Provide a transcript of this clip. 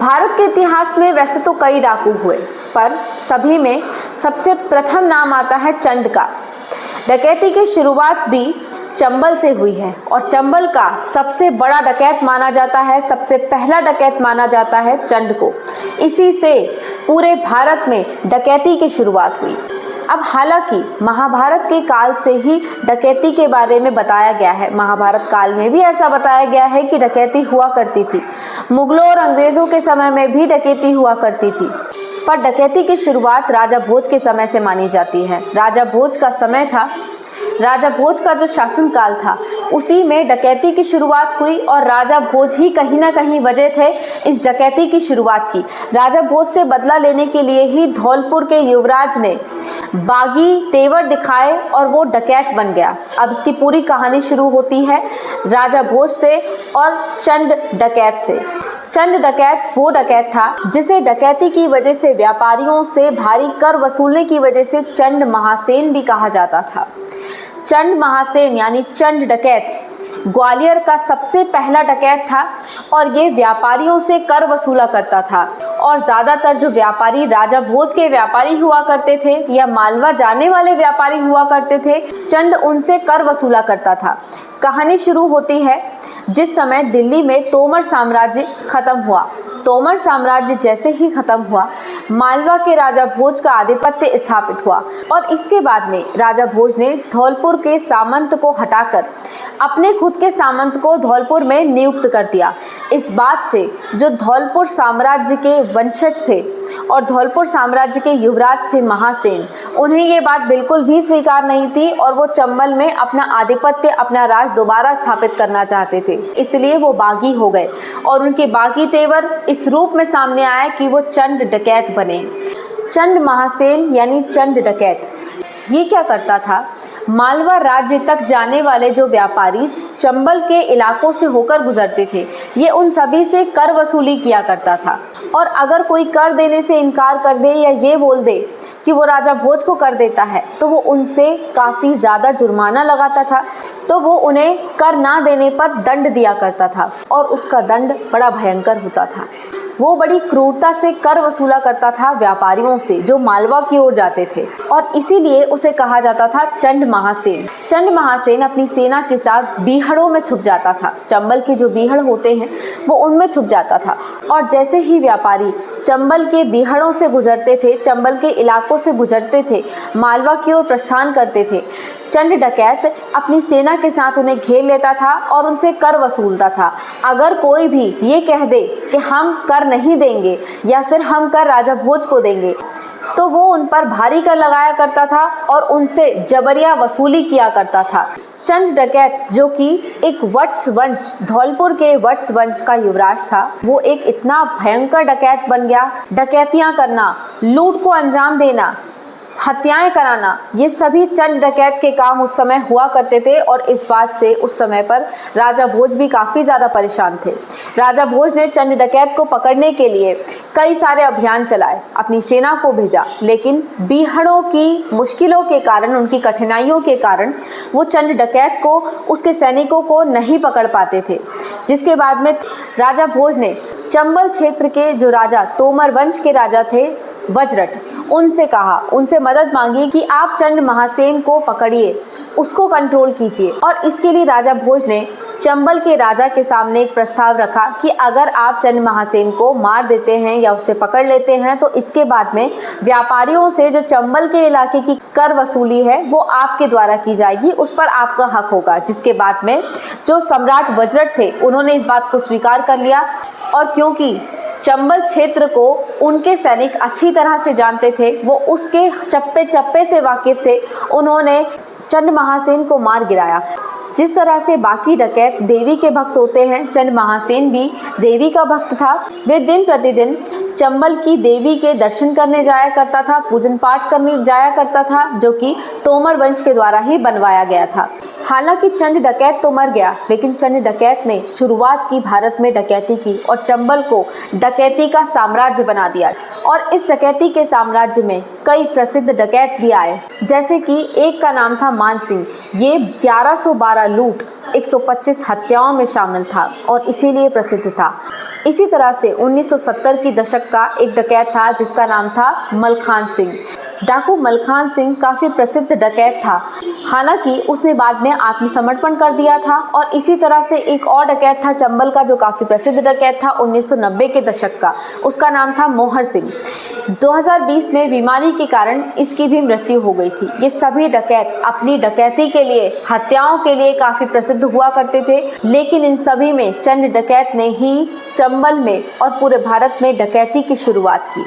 भारत के इतिहास में वैसे तो कई डाकू हुए, पर सभी में सबसे प्रथम नाम आता है चंद का। डकैती की शुरुआत भी चंबल से हुई है और चंबल का सबसे बड़ा डकैत माना जाता है, सबसे पहला डकैत माना जाता है चंद को। इसी से पूरे भारत में डकैती की शुरुआत हुई। अब हालांकि महाभारत के काल से ही डकैती के बारे में बताया गया है। महाभारत काल में भी ऐसा बताया गया है कि डकैती हुआ करती थी। मुगलों और अंग्रेजों के समय में भी डकैती हुआ करती थी, पर डकैती की शुरुआत राजा भोज के समय से मानी जाती है। राजा भोज का समय था, राजा भोज का जो शासनकाल था उसी में डकैती की शुरुआत हुई और राजा भोज ही कहीं ना कहीं वजह थे इस डकैती की शुरुआत की। राजा भोज से बदला लेने के लिए ही धौलपुर के युवराज ने बागी तेवर दिखाए और वो डकैत बन गया। अब इसकी पूरी कहानी शुरू होती है राजा भोज से और चंद डकैत से। चंद डकैत वो डकैत था जिसे डकैती की वजह से व्यापारियों से भारी कर वसूलने की वजह से चंद महासेन भी कहा जाता था। चंद महासेन यानी चंद डकैत ग्वालियर का सबसे पहला डकैत था और ये व्यापारियों से कर वसूला करता था। और ज़्यादातर जो व्यापारी राजा भोज के व्यापारी हुआ करते थे या मालवा जाने वाले व्यापारी हुआ करते थे, चंद उनसे कर वसूला करता था। कहानी शुरू होती है जिस समय दिल्ली में तोमर साम्राज्य खत्म हुआ। तोमर साम्राज्य जैसे ही खत्म हुआ, मालवा के राजा भोज का आधिपत्य स्थापित हुआ और इसके बाद में राजा भोज ने धौलपुर के सामंत को हटाकर अपने खुद के सामंत को धौलपुर में नियुक्त कर दिया। इस बात से जो धौलपुर साम्राज्य के वंशज थे और धौलपुर साम्राज्य के युवराज थे महासेन, उन्हें ये बात बिल्कुल भी स्वीकार नहीं थी और वो चंबल में अपना आधिपत्य, अपना राज दोबारा स्थापित करना चाहते थे। इसलिए वो बागी हो गए और उनके बागी तेवर इस रूप में सामने आया कि वो चंद डकैत बने। चंद महासेन यानी चंद डकैत ये क्या करता था, मालवा राज्य तक जाने वाले जो व्यापारी चंबल के इलाकों से होकर गुजरते थे, ये उन सभी से कर वसूली किया करता था। और अगर कोई कर देने से इनकार कर दे या ये बोल दे कि वो राजा भोज को कर देता है, तो वो उनसे काफ़ी ज़्यादा जुर्माना लगाता था। तो वो उन्हें कर ना देने पर दंड दिया करता था और उसका दंड बड़ा भयंकर होता था। वो बड़ी क्रूरता से कर वसूला करता था व्यापारियों से जो मालवा की ओर जाते थे और इसीलिए उसे कहा जाता था चंद महासेन। चंद महासेन अपनी सेना के साथ बीहड़ों में छुप जाता था। चंबल के जो बीहड़ होते हैं वो उनमें छुप जाता था और जैसे ही व्यापारी चंबल के बीहड़ों से गुजरते थे, चंबल के इलाकों से गुजरते थे, मालवा की ओर प्रस्थान करते थे, चंद डकैत अपनी सेना के साथ उन्हें घेर लेता था और उनसे कर वसूलता था। अगर कोई भी ये कह दे कि हम कर नहीं देंगे या फिर हम कर राजा भोज को देंगे, तो वो उन पर भारी कर लगाया करता था और उनसे जबरिया वसूली किया करता था। चंद डकैत जो कि एक वत्स वंश, धौलपुर के वत्स वंश का युवराज था, वो एक इतना भयंकर डकैत बन गया। डकैतियां करना, लूट को अंजाम देना, हत्याएं कराना, ये सभी चंद डकैत के काम उस समय हुआ करते थे और इस बात से उस समय पर राजा भोज भी काफ़ी ज़्यादा परेशान थे। राजा भोज ने चंद डकैत को पकड़ने के लिए कई सारे अभियान चलाए, अपनी सेना को भेजा, लेकिन बीहड़ों की मुश्किलों के कारण, उनकी कठिनाइयों के कारण वो चंद डकैत को, उसके सैनिकों को नहीं पकड़ पाते थे। जिसके बाद में राजा भोज ने चंबल क्षेत्र के जो राजा, तोमर वंश के राजा थे वज्रट, उनसे कहा, उनसे मदद मांगी कि आप चंद महासेन को पकड़िए, उसको कंट्रोल कीजिए। और इसके लिए राजा भोज ने चंबल के राजा के सामने एक प्रस्ताव रखा कि अगर आप चंद महासेन को मार देते हैं या उससे पकड़ लेते हैं तो इसके बाद में व्यापारियों से जो चंबल के इलाके की कर वसूली है वो आपके द्वारा की जाएगी, उस पर आपका हक होगा। जिसके बाद में जो सम्राट वज्रट थे उन्होंने इस बात को स्वीकार कर लिया और क्योंकि चंबल क्षेत्र को उनके सैनिक अच्छी तरह से जानते थे, वो उसके चप्पे चप्पे से वाकिफ थे, उन्होंने चंद महासेन को मार गिराया। जिस तरह से बाकी डकैत देवी के भक्त होते हैं, चंद महासेन भी देवी का भक्त था। वे दिन प्रतिदिन चंबल की देवी के दर्शन करने जाया करता था, पूजन पाठ करने जाया करता था, जो कि तोमर वंश के द्वारा ही बनवाया गया था। हालांकि चंद डकैत तो मर गया, लेकिन चंद डकैत ने शुरुआत की भारत में डकैती की और चंबल को डकैती का साम्राज्य बना दिया। और इस डकैती के साम्राज्य में कई प्रसिद्ध डकैत भी आए, जैसे कि एक का नाम था मान सिंह। ये 1112 लूट, 125 हत्याओं में शामिल था और इसीलिए प्रसिद्ध था। इसी तरह से 1970 की दशक का एक डकैत था जिसका नाम था मलखान सिंह। डाकू मलखान सिंह काफ़ी प्रसिद्ध डकैत था, हालांकि उसने बाद में आत्मसमर्पण कर दिया था। और इसी तरह से एक और डकैत था चंबल का जो काफ़ी प्रसिद्ध डकैत था 1990 के दशक का, उसका नाम था मोहर सिंह। 2020 में बीमारी के कारण इसकी भी मृत्यु हो गई थी। ये सभी डकैत अपनी डकैती के लिए, हत्याओं के लिए काफ़ी प्रसिद्ध हुआ करते थे, लेकिन इन सभी में चंद डकैत ने ही चंबल में और पूरे भारत में डकैती की शुरुआत की।